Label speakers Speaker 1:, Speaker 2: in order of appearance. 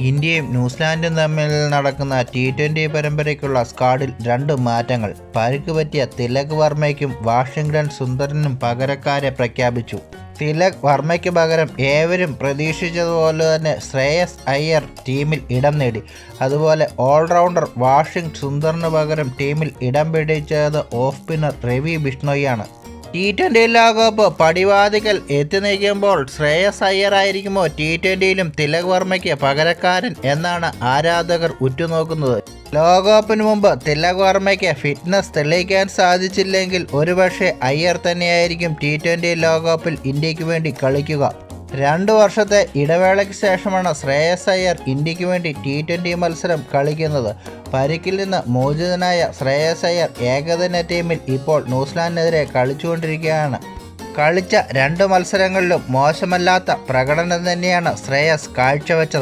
Speaker 1: ഇന്ത്യയും ന്യൂസിലാൻഡും തമ്മിൽ നടക്കുന്ന T20 പരമ്പരയ്ക്കുള്ള സ്ക്വാഡിൽ 2 മാറ്റങ്ങൾ. പരിക്ക് പറ്റിയ തിലക് വർമ്മയ്ക്കും വാഷിംഗ്ടൺ സുന്ദറിനും പകരക്കാരെ പ്രഖ്യാപിച്ചു. തിലക് വർമ്മയ്ക്ക് പകരം ഏവരും പ്രതീക്ഷിച്ചതുപോലെ തന്നെ ശ്രേയസ് അയ്യർ ടീമിൽ ഇടം നേടി. അതുപോലെ ഓൾറൗണ്ടർ വാഷിംഗ്ടൺ സുന്ദറിന് പകരം ടീമിൽ ഇടം പിടിച്ചത് ഓഫ് സ്പിന്നർ രവി ബിഷ്ണോയിയാണ്. T20 ലോകകപ്പ് പടിവാതിക്കൽ എത്തി നിൽക്കുമ്പോൾ ശ്രേയസ് അയ്യർ ആയിരിക്കുമോ T20യിലും തിലക് വർമ്മയ്ക്ക് പകരക്കാരൻ എന്നാണ് ആരാധകർ ഉറ്റുനോക്കുന്നത്. ലോകകപ്പിന് മുമ്പ് തിലക് വർമ്മയ്ക്ക് ഫിറ്റ്നസ് തെളിയിക്കാൻ സാധിച്ചില്ലെങ്കിൽ ഒരുപക്ഷെ അയ്യർ തന്നെയായിരിക്കും T20 ലോകകപ്പിൽ ഇന്ത്യക്ക് വേണ്ടി കളിക്കുക. 2 വർഷത്തെ ഇടവേളയ്ക്ക് ശേഷമാണ് ശ്രേയസ് അയ്യർ ഇന്ത്യക്ക് വേണ്ടി T20 മത്സരം കളിക്കുന്നത്. പരിക്കിൽ നിന്ന് മോചിതനായ ശ്രേയസ് അയ്യർ ഏകദിന ടീമിൽ ഇപ്പോൾ ന്യൂസിലാൻഡിനെതിരെ കളിച്ചുകൊണ്ടിരിക്കുകയാണ്. കളിച്ച 2 മത്സരങ്ങളിലും മോശമല്ലാത്ത പ്രകടനം തന്നെയാണ് ശ്രേയസ് കാഴ്ചവെച്ചത്.